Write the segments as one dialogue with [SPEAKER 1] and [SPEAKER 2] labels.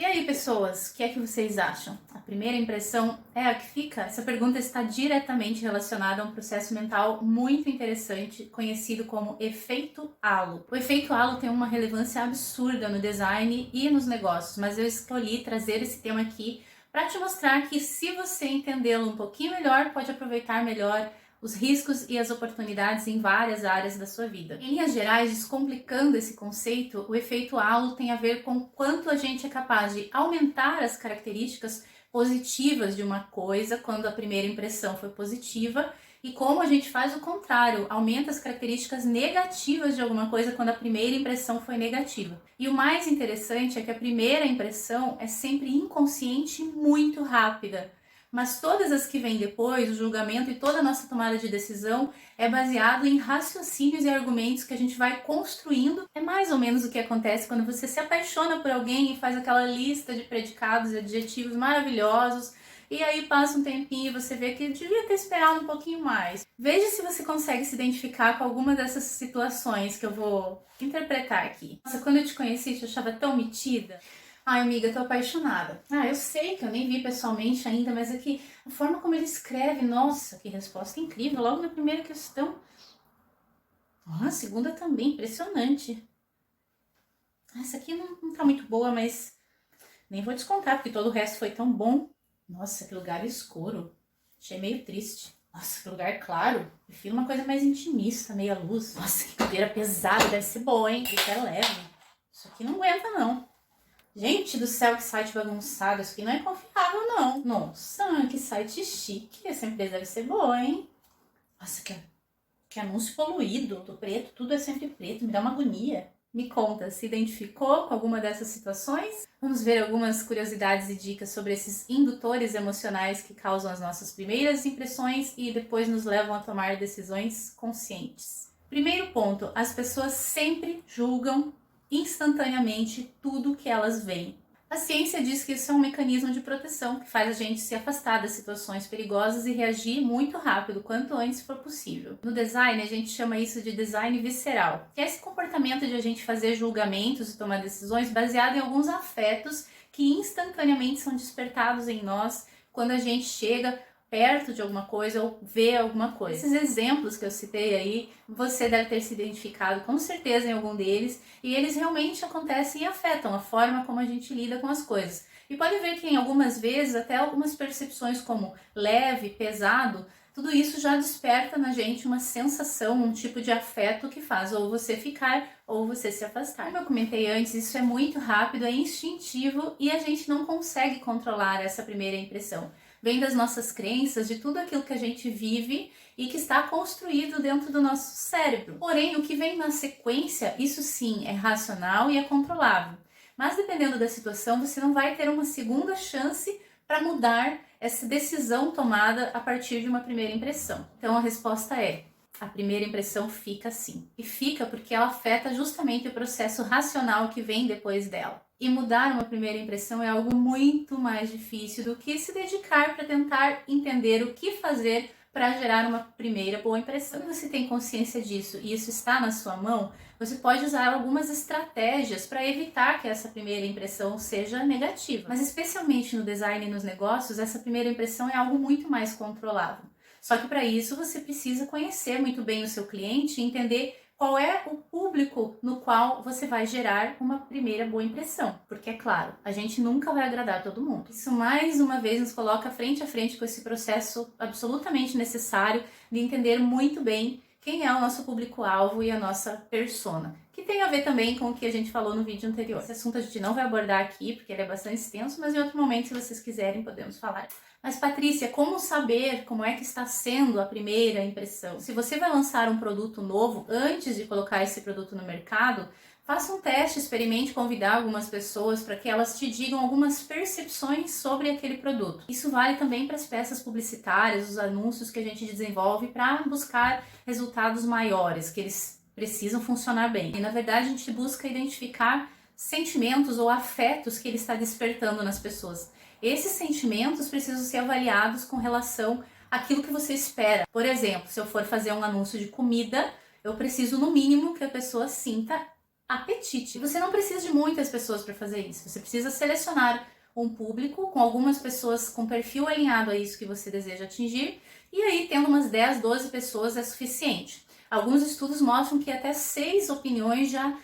[SPEAKER 1] E aí, pessoas, o que é que vocês acham? A primeira impressão é a que fica? Essa pergunta está diretamente relacionada a um processo mental muito interessante, conhecido como efeito halo. O efeito halo tem uma relevância absurda no design e nos negócios, mas eu escolhi trazer esse tema aqui para te mostrar que, se você entendê-lo um pouquinho melhor, pode aproveitar melhor os riscos e as oportunidades em várias áreas da sua vida. Em linhas gerais, descomplicando esse conceito, o efeito halo tem a ver com quanto a gente é capaz de aumentar as características positivas de uma coisa quando a primeira impressão foi positiva, e como a gente faz o contrário, aumenta as características negativas de alguma coisa quando a primeira impressão foi negativa. E o mais interessante é que a primeira impressão é sempre inconsciente e muito rápida. Mas todas as que vêm depois, o julgamento e toda a nossa tomada de decisão é baseado em raciocínios e argumentos que a gente vai construindo. É mais ou menos o que acontece quando você se apaixona por alguém e faz aquela lista de predicados e adjetivos maravilhosos, e aí passa um tempinho e você vê que devia ter esperado um pouquinho mais. Veja se você consegue se identificar com alguma dessas situações que eu vou interpretar aqui. Nossa, quando eu te conheci, eu te achava tão metida. Ai, amiga, tô apaixonada. Eu sei que eu nem vi pessoalmente ainda, mas é que a forma como ele escreve, nossa, que resposta incrível, logo na primeira questão. A segunda também, impressionante. Essa aqui não tá muito boa, mas nem vou descontar, porque todo o resto foi tão bom. Nossa, que lugar escuro. Achei meio triste. Nossa, que lugar claro. Prefiro uma coisa mais intimista, meia luz. Nossa, que cadeira pesada, deve ser boa, hein? Isso é leve. Isso aqui não aguenta, não. Gente do céu, que site bagunçado. Isso aqui não é confiável, não. Nossa, que site chique. Essa empresa deve ser boa, hein? Nossa, que anúncio poluído. Do preto, tudo é sempre preto. Me dá uma agonia. Me conta, se identificou com alguma dessas situações? Vamos ver algumas curiosidades e dicas sobre esses indutores emocionais que causam as nossas primeiras impressões e depois nos levam a tomar decisões conscientes. Primeiro ponto, as pessoas sempre julgam instantaneamente tudo que elas veem. A ciência diz que isso é um mecanismo de proteção que faz a gente se afastar das situações perigosas e reagir muito rápido, quanto antes for possível. No design, a gente chama isso de design visceral, que é esse comportamento de a gente fazer julgamentos e tomar decisões baseado em alguns afetos que instantaneamente são despertados em nós quando a gente chega perto de alguma coisa ou vê alguma coisa. Esses exemplos que eu citei aí, você deve ter se identificado com certeza em algum deles, e eles realmente acontecem e afetam a forma como a gente lida com as coisas. E pode ver que em algumas vezes até algumas percepções como leve, pesado, tudo isso já desperta na gente uma sensação, um tipo de afeto que faz ou você ficar ou você se afastar. Como eu comentei antes, isso é muito rápido, é instintivo e a gente não consegue controlar essa primeira impressão. Vem das nossas crenças, de tudo aquilo que a gente vive e que está construído dentro do nosso cérebro. Porém, o que vem na sequência, isso sim é racional e é controlável. Mas dependendo da situação, você não vai ter uma segunda chance para mudar essa decisão tomada a partir de uma primeira impressão. Então a resposta é: a primeira impressão fica assim. E fica porque ela afeta justamente o processo racional que vem depois dela. E mudar uma primeira impressão é algo muito mais difícil do que se dedicar para tentar entender o que fazer para gerar uma primeira boa impressão. Quando você tem consciência disso e isso está na sua mão, você pode usar algumas estratégias para evitar que essa primeira impressão seja negativa. Mas especialmente no design e nos negócios, essa primeira impressão é algo muito mais controlável. Só que para isso você precisa conhecer muito bem o seu cliente e entender qual é o público no qual você vai gerar uma primeira boa impressão. Porque, é claro, a gente nunca vai agradar todo mundo. Isso, mais uma vez, nos coloca frente a frente com esse processo absolutamente necessário de entender muito bem quem é o nosso público-alvo e a nossa persona. Que tem a ver também com o que a gente falou no vídeo anterior. Esse assunto a gente não vai abordar aqui, porque ele é bastante extenso, mas em outro momento, se vocês quiserem, podemos falar. Mas, Patrícia, como saber como é que está sendo a primeira impressão? Se você vai lançar um produto novo, antes de colocar esse produto no mercado, faça um teste, experimente convidar algumas pessoas para que elas te digam algumas percepções sobre aquele produto. Isso vale também para as peças publicitárias, os anúncios que a gente desenvolve para buscar resultados maiores, que eles precisam funcionar bem. E, na verdade, a gente busca identificar sentimentos ou afetos que ele está despertando nas pessoas. Esses sentimentos precisam ser avaliados com relação àquilo que você espera. Por exemplo, se eu for fazer um anúncio de comida, eu preciso, no mínimo, que a pessoa sinta apetite. Você não precisa de muitas pessoas para fazer isso. Você precisa selecionar um público com algumas pessoas com perfil alinhado a isso que você deseja atingir, e aí tendo umas 10, 12 pessoas é suficiente. Alguns estudos mostram que até 6 opiniões já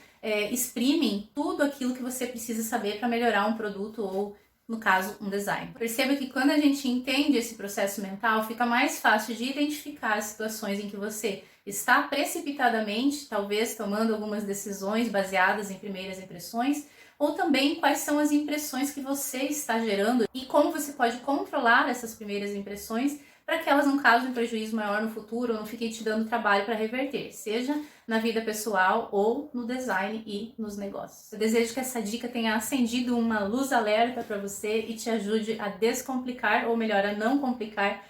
[SPEAKER 1] exprimem tudo aquilo que você precisa saber para melhorar um produto ou, no caso, um design. Perceba que quando a gente entende esse processo mental, fica mais fácil de identificar as situações em que você está precipitadamente, talvez tomando algumas decisões baseadas em primeiras impressões, ou também quais são as impressões que você está gerando e como você pode controlar essas primeiras impressões para que elas não causem prejuízo maior no futuro ou não fiquem te dando trabalho para reverter, seja na vida pessoal ou no design e nos negócios. Eu desejo que essa dica tenha acendido uma luz alerta para você e te ajude a descomplicar, ou melhor, a não complicar